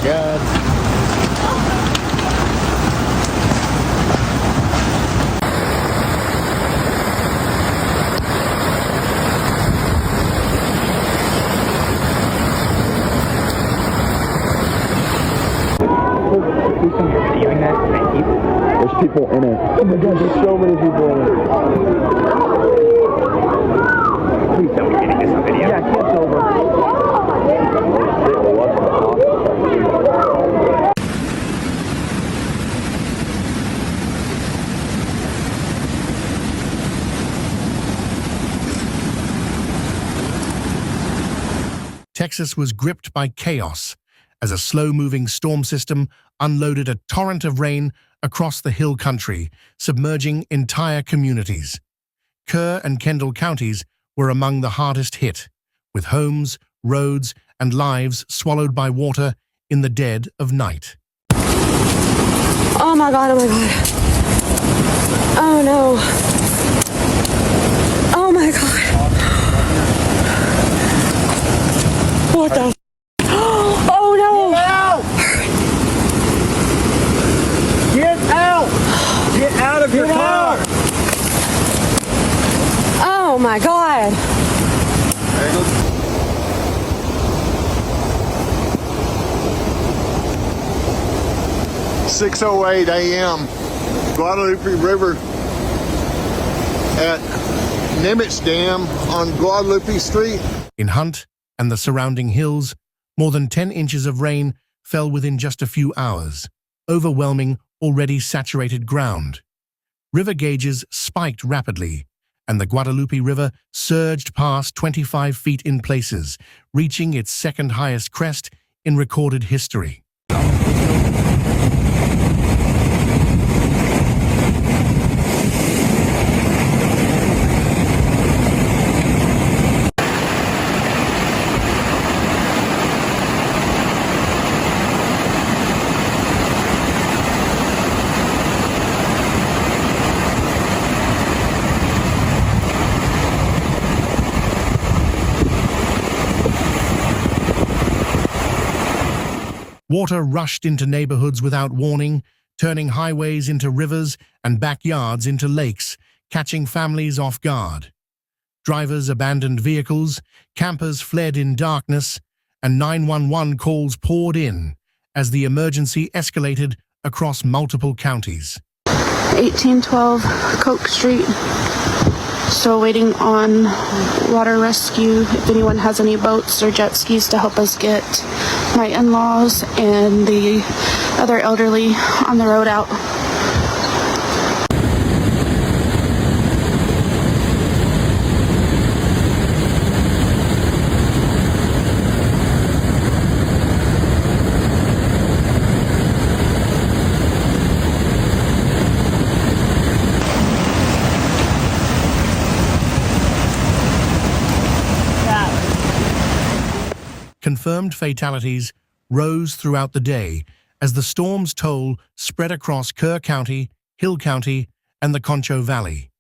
God. There's people in it. Oh my God, there's so many people in it. Please tell me you're getting this video. Yeah, it's over. Texas was gripped by chaos as a slow-moving storm system unloaded a torrent of rain across the hill country, submerging entire communities. Kerr and Kendall counties were among the hardest hit, with homes, roads, and lives swallowed by water in the dead of night. Oh my God, oh my God. Oh no. Oh my God. What the? Oh no! Get out! Get out of your car! Oh my God! 6:08 a.m. Guadalupe River at Nimitz Dam on Guadalupe Street. In Hunt and the surrounding hills, more than 10 inches of rain fell within just a few hours, overwhelming already saturated ground. River gauges spiked rapidly, and the Guadalupe River surged past 25 feet in places, reaching its second highest crest in recorded history. Water rushed into neighborhoods without warning, turning highways into rivers and backyards into lakes, catching families off guard. Drivers abandoned vehicles, campers fled in darkness, and 911 calls poured in as the emergency escalated across multiple counties. 1812 Coke Street. Still waiting on water rescue. If anyone has any boats or jet skis to help us get my in-laws and the other elderly on the road out. Confirmed fatalities rose throughout the day as the storm's toll spread across Kerr County, Hill County, and the Concho Valley.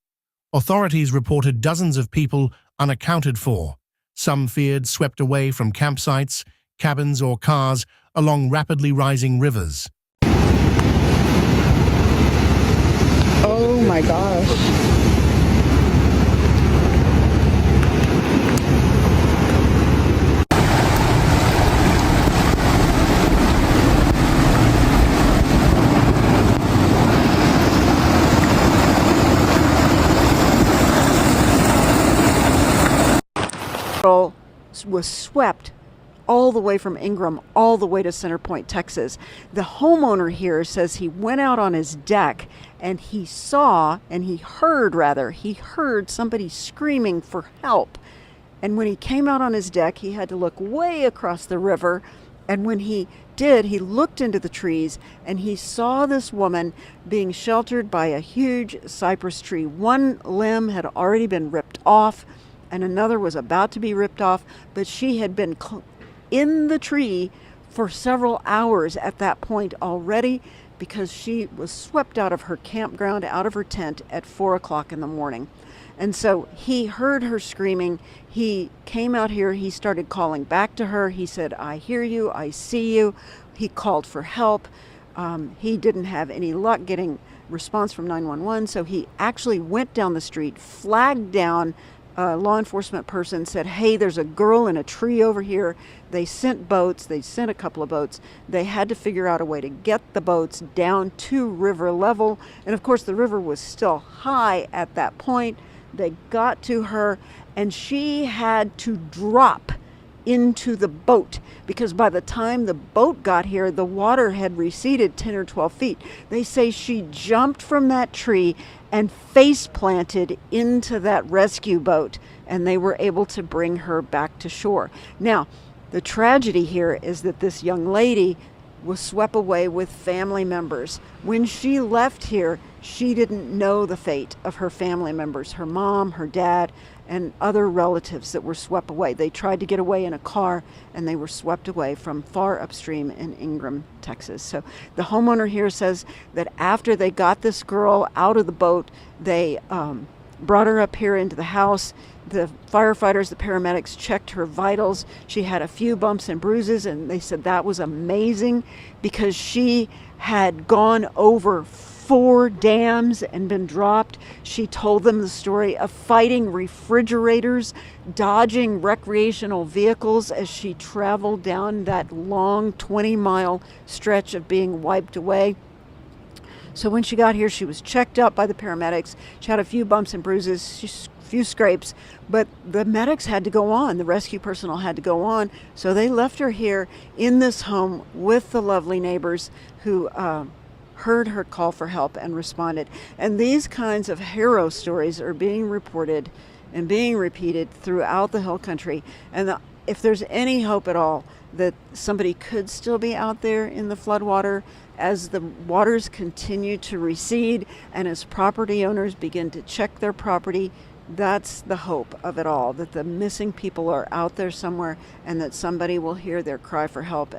Authorities reported dozens of people unaccounted for, some feared swept away from campsites, cabins, or cars along rapidly rising rivers. Oh my gosh. Was swept all the way from Ingram all the way to Center Point, Texas. The homeowner here says he went out on his deck and he heard somebody screaming for help. And when he came out on his deck, he had to look way across the river. And when he did, he looked into the trees and he saw this woman being sheltered by a huge cypress tree. One limb had already been ripped off and another was about to be ripped off, but she had been in the tree for several hours at that point already because she was swept out of her campground, out of her tent at 4 o'clock in the morning. And so he heard her screaming. He came out here. He started calling back to her. He said, I hear you. I see you. He called for help. He didn't have any luck getting response from 911. So he actually went down the street, flagged down a law enforcement person, said, hey, there's a girl in a tree over here. They sent boats. They sent a couple of boats. They had to figure out a way to get the boats down to river level. And of course, the river was still high at that point. They got to her, and she had to drop into the boat, because by the time the boat got here, the water had receded 10 or 12 feet. They say she jumped from that tree and face planted into that rescue boat, and they were able to bring her back to shore. Now, the tragedy here is that this young lady was swept away with family members. When she left here, she didn't know the fate of her family members, her mom, her dad, and other relatives that were swept away. They tried to get away in a car, and they were swept away from far upstream in Ingram, Texas. So the homeowner here says that after they got this girl out of the boat, they brought her up here into the house. The firefighters, the paramedics checked her vitals. She had a few bumps and bruises, and they said that was amazing because she had gone over 4 dams and been dropped. She told them the story of fighting refrigerators, dodging recreational vehicles as she traveled down that long 20-mile stretch of being wiped away. So when she got here, she was checked up by the paramedics. She had a few bumps and bruises, a few scrapes, but the medics had to go on. The rescue personnel had to go on. So they left her here in this home with the lovely neighbors who heard her call for help and responded. And these kinds of hero stories are being reported and being repeated throughout the hill country. And if there's any hope at all that somebody could still be out there in the floodwater as the waters continue to recede and as property owners begin to check their property, that's the hope of it all, that the missing people are out there somewhere and that somebody will hear their cry for help